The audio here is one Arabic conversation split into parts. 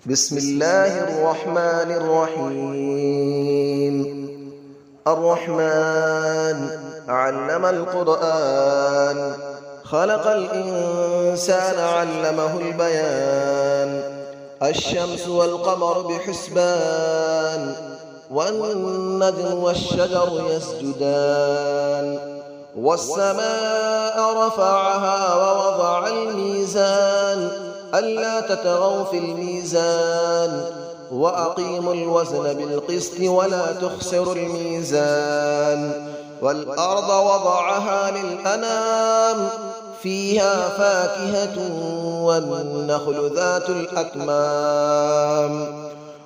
بسم الله الرحمن الرحيم. الرحمن علم القرآن، خلق الإنسان علمه البيان. الشمس والقمر بحسبان، والنجم والشجر يسجدان. والسماء رفعها ووضع الميزان، ألا تطغوا في الميزان، وأقيموا الوزن بالقسط ولا تخسروا الميزان. والأرض وضعها للأنام، فيها فاكهة والنخل ذات الأكمام.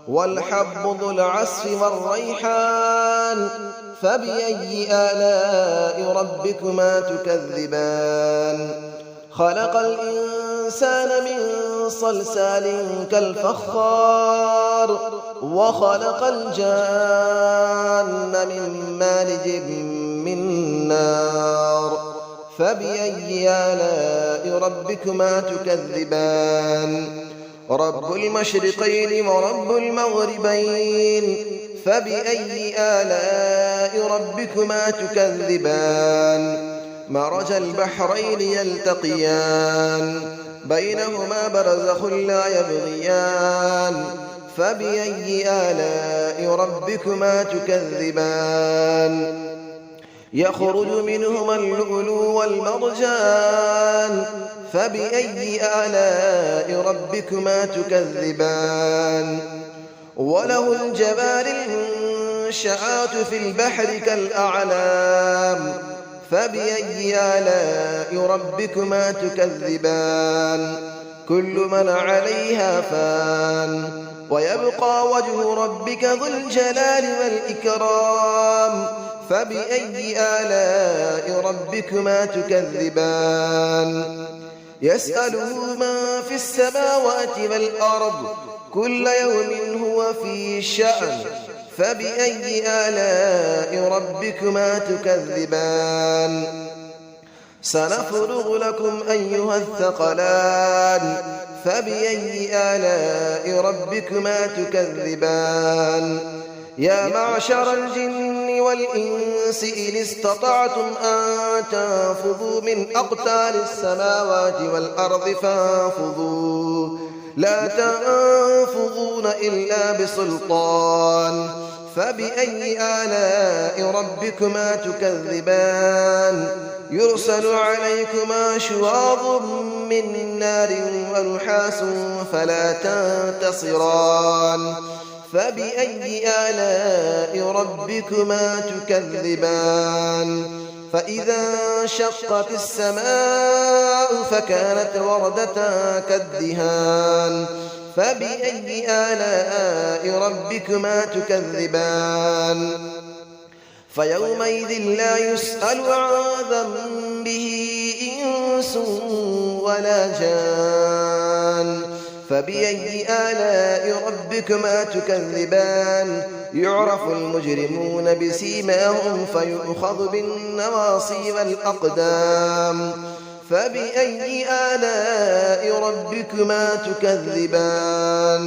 والحب ذو العصف والريحان، فبأي آلاء ربكما تكذبان. خلق الإنسان من صلصال كالفخار، وخلق الجان من مارج من نار. فبأي آلاء ربكما تكذبان. رب المشرقين ورب المغربين، فبأي آلاء ربكما تكذبان. مرج البحرين يلتقيان، بينهما برزخ لا يبغيان. فبأي آلاء ربكما تكذبان. يخرج منهما اللؤلؤ والمرجان، فبأي آلاء ربكما تكذبان. وله الجوار المنشآت في البحر كالأعلام، فبأي آلاء ربكما تكذبان. كل من عليها فان، ويبقى وجه ربك ذو الجلال والإكرام. فبأي آلاء ربكما تكذبان. يسأله من في السماوات والأرض، كل يوم هو في شأن. فبأي آلاء ربكما تكذبان. سنفرغ لكم أيها الثقلان، فبأي آلاء ربكما تكذبان. يا معشر الجن والإنس إن استطعتم أن تنفذوا من أقطار السماوات والأرض فانفذوا، لا تنفذون إلا بسلطان. فبأي آلاء ربكما تكذبان. يرسل عليكما شواظ من نار ونحاس فلا تنتصران. فبأي آلاء ربكما تكذبان. فإذا انشقت السماء فكانت وردة كالدهان. فبأي آلاء ربكما تكذبان. فيومئذ لا يسأل عن ذنبه إنس ولا جان. فبأي آلاء ربكما تكذبان. يعرف المجرمون بسيماهم فيؤخذ بالنواصي والأقدام. فبأي آلاء ربكما تكذبان.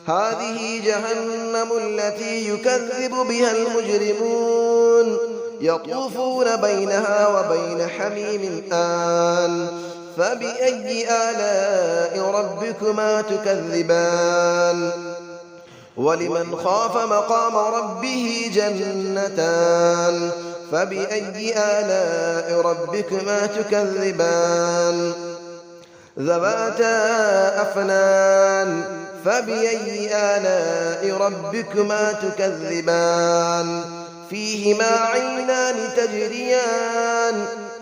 هذه جهنم التي يكذب بها المجرمون، يطوفون بينها وبين حميم آن. فبأي آلاء ربكما تكذبان. ولمن خاف مقام ربه جنتان. فبأي آلاء ربكما تكذبان. ذواتا أفنان. فبأي آلاء ربكما تكذبان. فيهما عينان تجريان.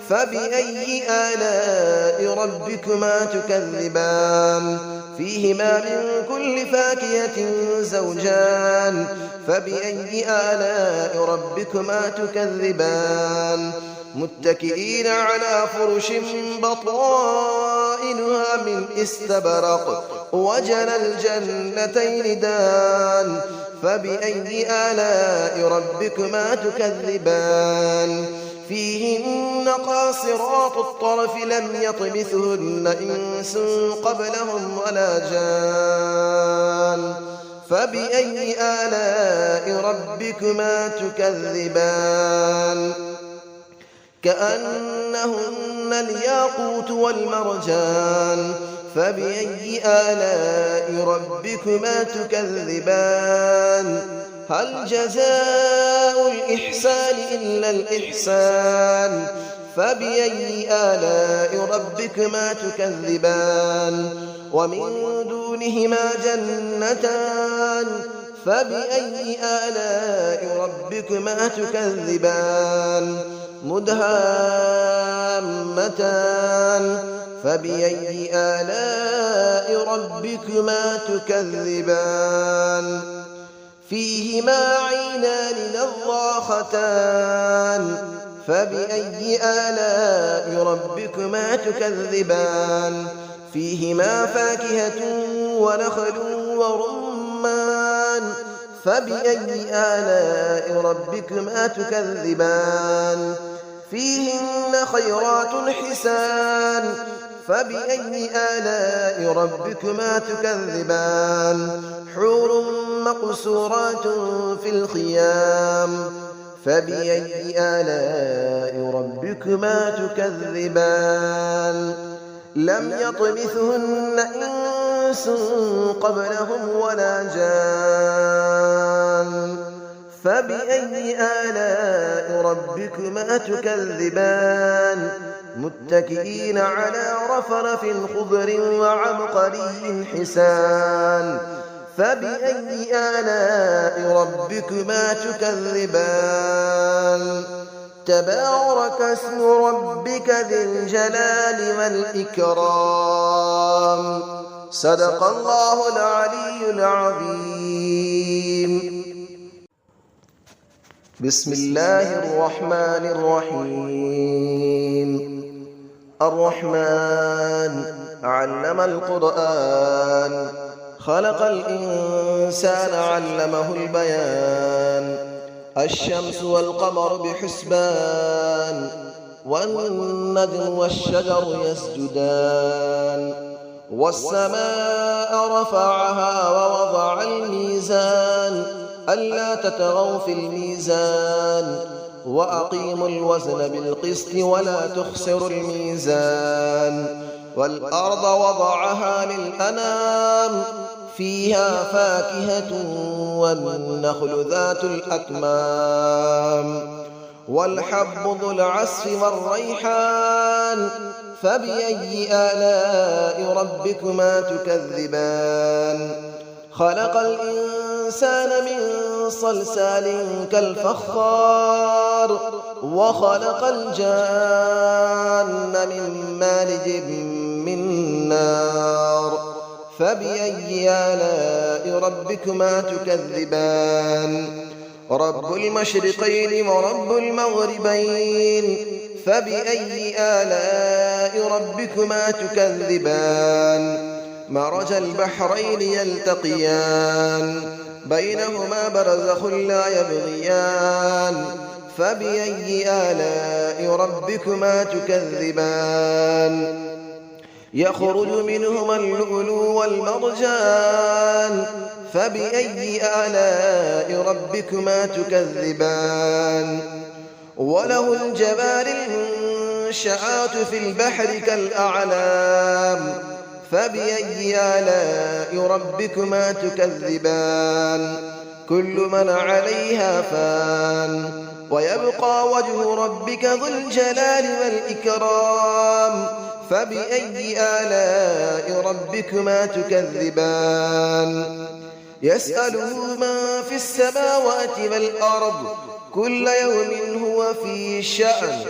فبأي آلاء ربكما تكذبان. فيهما من كل فاكهة زوجان. فبأي آلاء ربكما تكذبان. متكئين على فرش بطائنها من استبرق، وجنى الجنتين دان. فبأي آلاء ربكما تكذبان. فيهن قاصرات الطرف لم يطمثهن إنس قبلهم ولا جان. فبأي آلاء ربكما تكذبان كأنهن الياقوت والمرجان فبأي آلاء ربكما تكذبان هل جزاء الإحسان إلا الإحسان فبأي آلاء ربكما تكذبان ومن دونهما جنتان فبأي آلاء ربكما تكذبان مدهامتان فبأي آلاء ربكما تكذبان فيهما عينان نضاختان فبأي آلاء ربكما تكذبان فيهما فاكهة ونخل ورمان فبأي آلاء ربكما تكذبان فيهن خيرات حسان فبأي آلاء ربكما تكذبان حور مقصورات في الخيام فبأي آلاء ربكما تكذبان لم يطمثهن إنس قبلهم ولا جان فبأي آلاء ربكما تكذبان متكئين على رفرف خضر وعبقري حسان فبأي آلاء ربكما تكذبان تبارك اسم ربك ذي الجلال والإكرام صدق الله العلي العظيم بسم الله الرحمن الرحيم الرحمن علم القرآن خلق الإنسان علمه البيان الشمس والقمر بحسبان والنجم والشجر يسجدان والسماء رفعها ووضع الميزان ألا تطغوا في الميزان وأقيموا الوزن بالقسط ولا تخسروا الميزان والأرض وضعها للأنام فيها فاكهة والنخل ذات الأكمام والحب ذو العصف والريحان فبأي آلاء ربكما تكذبان خلق الإنسان من صلصال كالفخار وخلق الجان من مارج من نار فبأي آلاء ربكما تكذبان رب المشرقين ورب المغربين فبأي آلاء ربكما تكذبان مرج البحرين يلتقيان بينهما برزخ لا يبغيان فبأي آلاء ربكما تكذبان يخرج منهما اللؤلؤ والمرجان فبأي آلاء ربكما تكذبان وله الجبال المنشآت في البحر كالأعلام فبأي آلاء ربكما تكذبان كل من عليها فان ويبقى وجه ربك ذو الجلال والإكرام فبأي آلاء ربكما تكذبان يسأله من في السماوات والأرض كل يوم هو في شأن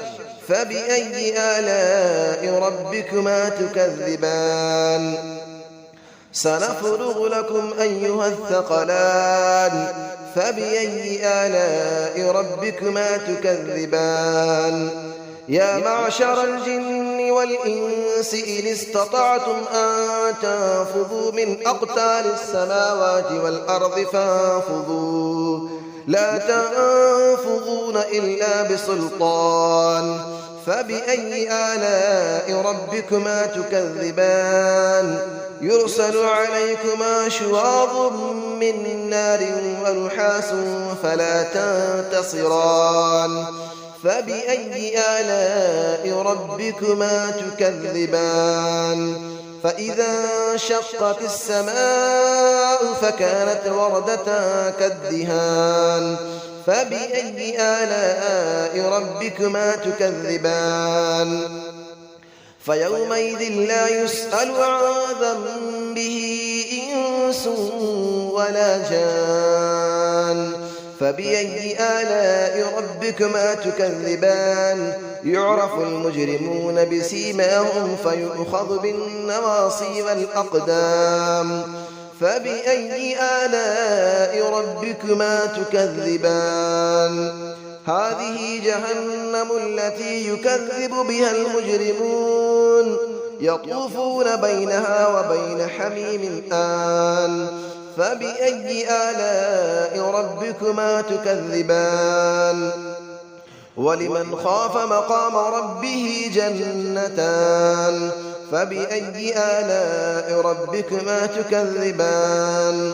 فبأي آلاء ربكما تكذبان سنفرغ لكم أيها الثقلان فبأي آلاء ربكما تكذبان يا معشر الجن والإنس إن استطعتم أن تنفذوا من أقطار السماوات والأرض فانفذوا لا تنفذون إلا بسلطان فبأي آلاء ربكما تكذبان يرسل عليكما شواظ من نار ونحاس فلا تنتصران فبأي آلاء ربكما تكذبان فإذا انشقت السماء فكانت وردة كالدهان فبأي آلاء ربكما تكذبان فيومئذ لا يسأل عن ذنبه إنس ولا جان فبأي آلاء ربكما تكذبان يعرف المجرمون بسيماهم فيؤخذ بالنواصي والأقدام فبأي آلاء ربكما تكذبان هذه جهنم التي يكذب بها المجرمون يطوفون بينها وبين حميم آن فبأي آلاء ربكما تكذبان ولمن خاف مقام ربه جنتان فبأي آلاء ربكما تكذبان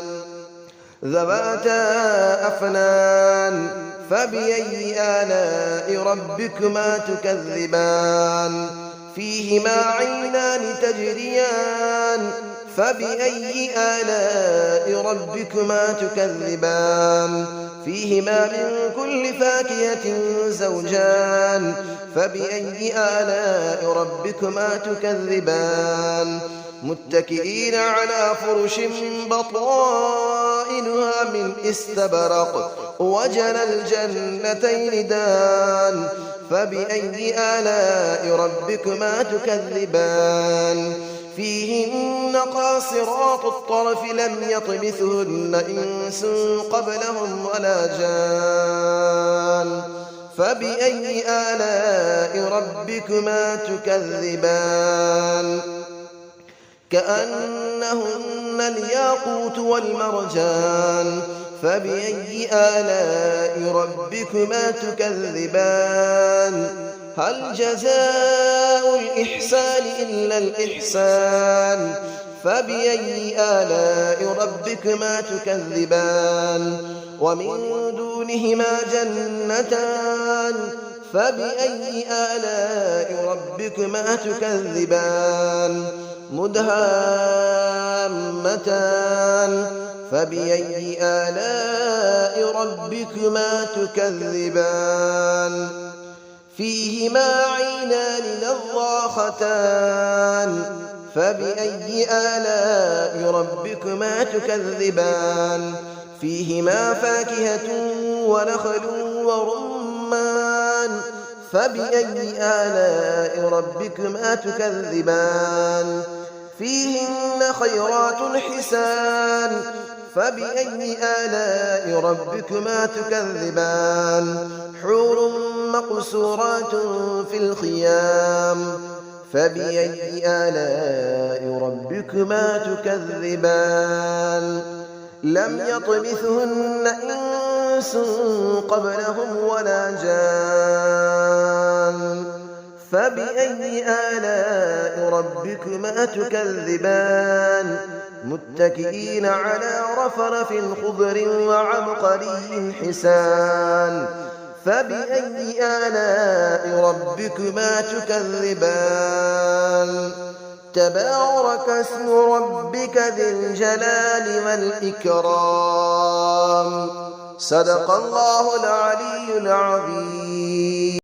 ذواتا أفنان فبأي آلاء ربكما تكذبان فيهما عينان تجريان فبأي آلاء ربكما تكذبان فيهما من كل فاكهة زوجان فبأي آلاء ربكما تكذبان متكئين على فرش بطائنها من استبرق وجنى الجنتين دان فبأي آلاء ربكما تكذبان فيهن قاصرات الطرف لم يطمثهن إنس قبلهم ولا جان فبأي آلاء ربكما تكذبان كأنهن الياقوت والمرجان فبأي آلاء ربكما تكذبان هل جزاء الإحسان إلا الإحسان فبأي آلاء ربكما تكذبان ومن دونهما جنتان فبأي آلاء ربكما تكذبان مدهامتان فبأي آلاء ربكما تكذبان فيهما عينان نضاختان فبأي آلاء ربكما تكذبان فيهما فاكهة ونخل ورمان فبأي آلاء ربكما تكذبان فيهن خيرات حسان فبأي آلاء ربكما تكذبان حور مقصورات في الخيام فبأي آلاء ربكما تكذبان لم يطمثهن إنس قبلهم ولا جان فبأي آلاء ربكما تكذبان متكئين على رفرف خضر وعبقري حسان فبأي آلاء ربكما تكذبان تبارك اسم ربك ذي الجلال والإكرام صدق الله العلي العظيم.